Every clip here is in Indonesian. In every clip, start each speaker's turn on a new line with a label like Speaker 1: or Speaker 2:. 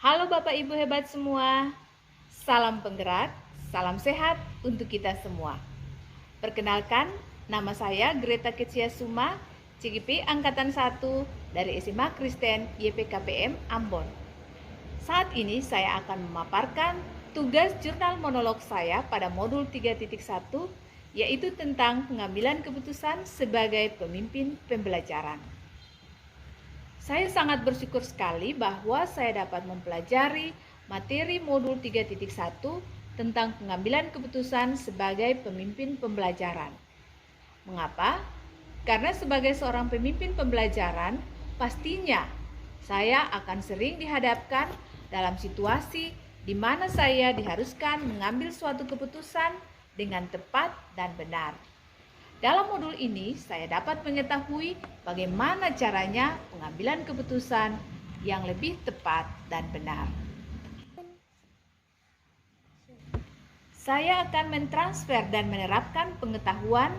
Speaker 1: Halo Bapak Ibu hebat semua, salam penggerak, salam sehat untuk kita semua. Perkenalkan, nama saya Greta Ketsia Suma, CGP Angkatan 1 dari SMA Kristen YPKPM Ambon. Saat ini saya akan memaparkan tugas jurnal monolog saya pada modul 3.1, yaitu tentang pengambilan keputusan sebagai pemimpin pembelajaran. Saya sangat bersyukur sekali bahwa saya dapat mempelajari materi modul 3.1 tentang pengambilan keputusan sebagai pemimpin pembelajaran. Mengapa? Karena sebagai seorang pemimpin pembelajaran, pastinya saya akan sering dihadapkan dalam situasi di mana saya diharuskan mengambil suatu keputusan dengan tepat dan benar. Dalam modul ini, saya dapat mengetahui bagaimana caranya pengambilan keputusan yang lebih tepat dan benar. Saya akan mentransfer dan menerapkan pengetahuan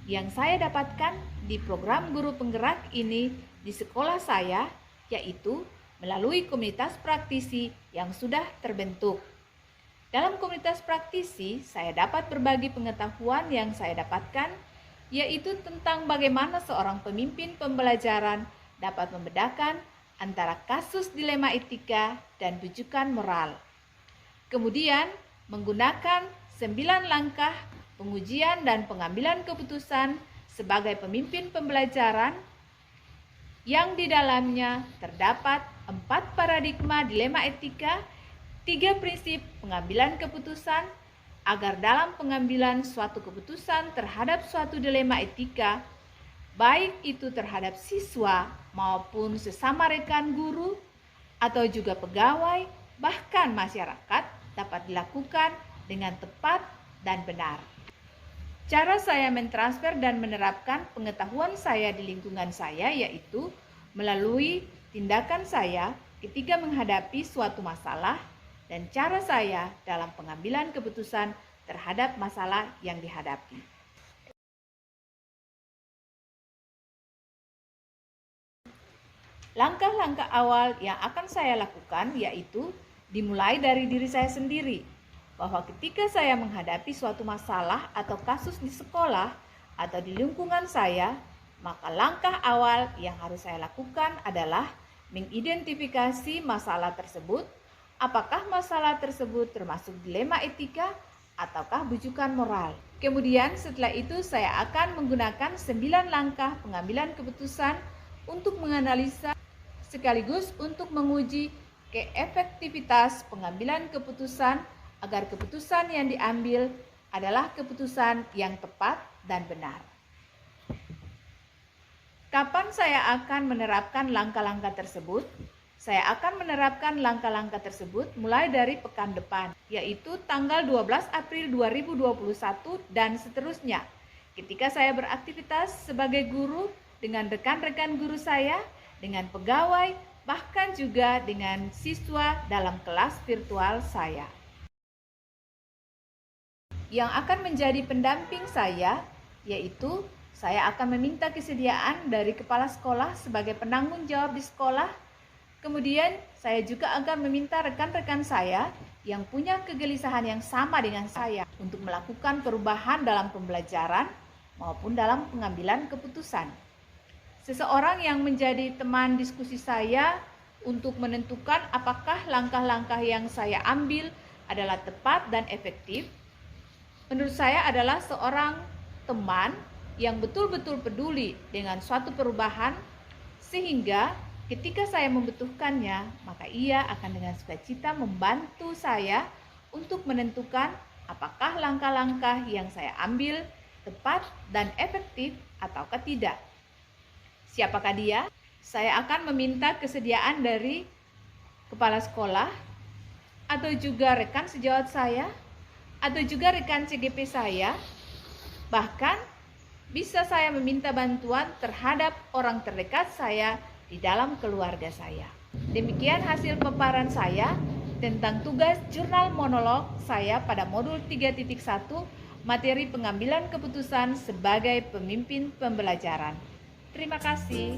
Speaker 1: yang saya dapatkan di program guru penggerak ini di sekolah saya, yaitu melalui komunitas praktisi yang sudah terbentuk. Dalam komunitas praktisi, saya dapat berbagi pengetahuan yang saya dapatkan, yaitu tentang bagaimana seorang pemimpin pembelajaran dapat membedakan antara kasus dilema etika dan rujukan moral. Kemudian, menggunakan 9 langkah pengujian dan pengambilan keputusan sebagai pemimpin pembelajaran yang di dalamnya terdapat 4 paradigma dilema etika, 3 prinsip pengambilan keputusan, agar dalam pengambilan suatu keputusan terhadap suatu dilema etika, baik itu terhadap siswa maupun sesama rekan guru, atau juga pegawai, bahkan masyarakat, dapat dilakukan dengan tepat dan benar. Cara saya mentransfer dan menerapkan pengetahuan saya di lingkungan saya yaitu melalui tindakan saya ketika menghadapi suatu masalah dan cara saya dalam pengambilan keputusan terhadap masalah yang dihadapi. Langkah-langkah awal yang akan saya lakukan yaitu dimulai dari diri saya sendiri, bahwa ketika saya menghadapi suatu masalah atau kasus di sekolah atau di lingkungan saya, maka langkah awal yang harus saya lakukan adalah mengidentifikasi masalah tersebut. Apakah masalah tersebut termasuk dilema etika ataukah bujukan moral? Kemudian setelah itu saya akan menggunakan 9 langkah pengambilan keputusan untuk menganalisa sekaligus untuk menguji keefektivitas pengambilan keputusan agar keputusan yang diambil adalah keputusan yang tepat dan benar. Kapan saya akan menerapkan langkah-langkah tersebut? Saya akan menerapkan langkah-langkah tersebut mulai dari pekan depan, yaitu tanggal 12 April 2021 dan seterusnya. Ketika saya beraktivitas sebagai guru dengan rekan-rekan guru saya, dengan pegawai, bahkan juga dengan siswa dalam kelas virtual saya. Yang akan menjadi pendamping saya, yaitu saya akan meminta kesediaan dari kepala sekolah sebagai penanggung jawab di sekolah. Kemudian saya juga akan meminta rekan-rekan saya yang punya kegelisahan yang sama dengan saya untuk melakukan perubahan dalam pembelajaran maupun dalam pengambilan keputusan. Seseorang yang menjadi teman diskusi saya untuk menentukan apakah langkah-langkah yang saya ambil adalah tepat dan efektif, menurut saya adalah seorang teman yang betul-betul peduli dengan suatu perubahan, sehingga ketika saya membutuhkannya, maka ia akan dengan sukacita membantu saya untuk menentukan apakah langkah-langkah yang saya ambil tepat dan efektif ataukah tidak. Siapakah dia? Saya akan meminta kesediaan dari kepala sekolah, atau juga rekan sejawat saya, atau juga rekan CGP saya, bahkan bisa saya meminta bantuan terhadap orang terdekat saya di dalam keluarga saya. Demikian hasil paparan saya tentang tugas jurnal monolog saya pada modul 3.1 materi pengambilan keputusan sebagai pemimpin pembelajaran. Terima kasih.